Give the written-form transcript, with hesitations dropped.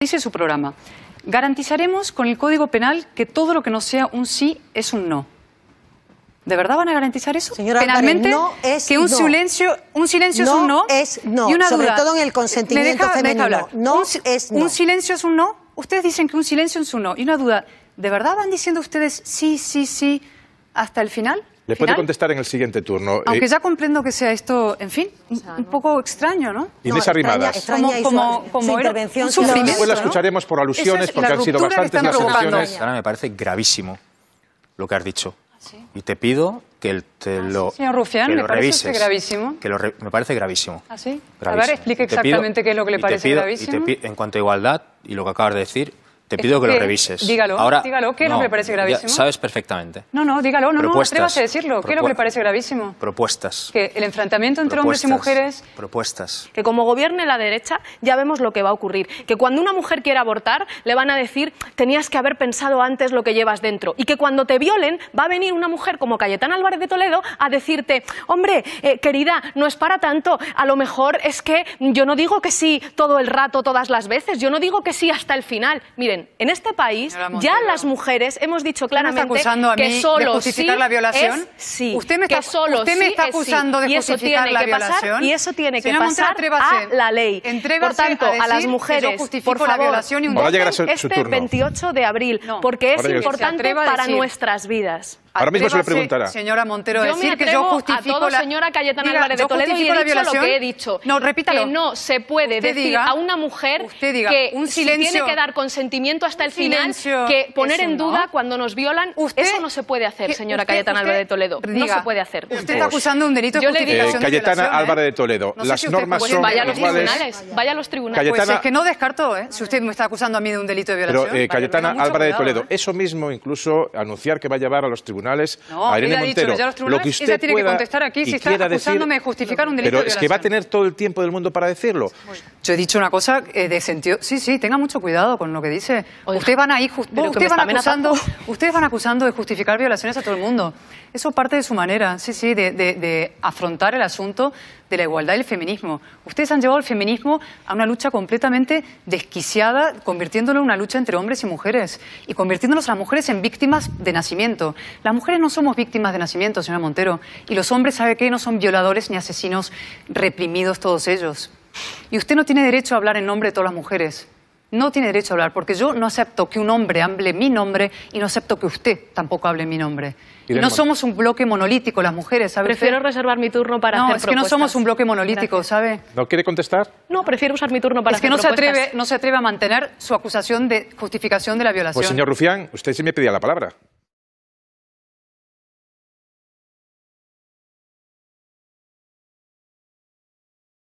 Dice su programa: garantizaremos con el Código Penal que todo lo que no sea un sí es un no. ¿De verdad van a garantizar eso? Señora penalmente, Álvarez, no es que un no. silencio es no un no. Es no, y una sobre duda. todo en el consentimiento femenino. Hablar. No es no. Un silencio es un no. Ustedes dicen que un silencio es un no. Y una duda. ¿De verdad van diciendo ustedes sí, sí, sí hasta el final? Le puede contestar en el siguiente turno. Aunque ya comprendo que sea esto, en fin, un poco extraño, ¿no? Inés Arrimadas. Extraña como intervención. un sufrimiento, después la escucharemos por alusiones, porque han sido bastantes las alusiones. Ahora me parece gravísimo lo que has dicho. ¿Sí? Y te pido que señor Rufián, que me lo parece revises. gravísimo. Me parece gravísimo. ¿Ah, sí? Gravísimo. A ver, explique exactamente qué es lo que le parece gravísimo. En cuanto a igualdad y lo que acabas de decir, te pido que lo revises. Dígalo, dígalo. ¿Qué es lo que le parece gravísimo? Sabes perfectamente. No, dígalo. No, atrévase a decirlo. ¿Qué es lo que le parece gravísimo? Propuestas. Que el enfrentamiento entre hombres y mujeres... Propuestas. Que como gobierne la derecha ya vemos lo que va a ocurrir. Que cuando una mujer quiera abortar le van a decir tenías que haber pensado antes lo que llevas dentro. Y que cuando te violen va a venir una mujer como Cayetana Álvarez de Toledo a decirte hombre, querida, no es para tanto. A lo mejor es que yo no digo que sí todo el rato, todas las veces. Yo no digo que sí hasta el final. Miren, en este país ya las mujeres hemos dicho claramente que solo de justificar la violación. Es sí. Usted me está acusando de justificar la violación. Y eso tiene que pasar a la ley. Por tanto, a las mujeres, por favor, voten este 28 de abril, porque es importante para nuestras vidas. Ahora mismo se le preguntará. Señora Montero, yo decir que yo justifico a todo, señora Cayetana Álvarez de Toledo, y he dicho lo que he dicho. No, repítalo. Que no se puede decir a una mujer que un silencio, tiene que dar consentimiento hasta el final, que poner en duda cuando nos violan, eso no se puede hacer, señora Cayetana Álvarez de Toledo. No se puede hacer. Usted está acusando un delito de justificación de Cayetana Álvarez de Toledo, las normas son vaya a los tribunales, vaya a los tribunales. Pues es que no descarto, si usted me está acusando a mí de un delito de violación. Pero Cayetana Álvarez de Toledo, eso mismo, incluso anunciar que va a llevar a los tribunales a Irene Montero, lo que usted ella tiene pueda que contestar aquí si está acusándome de justificar un delito de violación. Pero es que va a tener todo el tiempo del mundo para decirlo. Yo he dicho una cosa de sentido... Sí, tenga mucho cuidado con lo que dice. Ustedes van acusando de justificar violaciones a todo el mundo. Eso parte de su manera, de afrontar el asunto de la igualdad y el feminismo. Ustedes han llevado el feminismo a una lucha completamente desquiciada, convirtiéndolo en una lucha entre hombres y mujeres, y convirtiéndonos a las mujeres en víctimas de nacimiento. Las mujeres no somos víctimas de nacimiento, señora Montero, y los hombres, ¿sabe qué? No son violadores ni asesinos reprimidos todos ellos. Y usted no tiene derecho a hablar en nombre de todas las mujeres. No tiene derecho a hablar, porque yo no acepto que un hombre hable mi nombre y no acepto que usted tampoco hable mi nombre. Y no somos un bloque monolítico, las mujeres, ¿sabe? Prefiero reservar mi turno para hacer propuestas. No, es que no somos un bloque monolítico, ¿sabe? ¿No quiere contestar? No, prefiero usar mi turno para hacer propuestas. Es que no se atreve a mantener su acusación de justificación de la violación. Pues, señor Rufián, usted sí me pedía la palabra.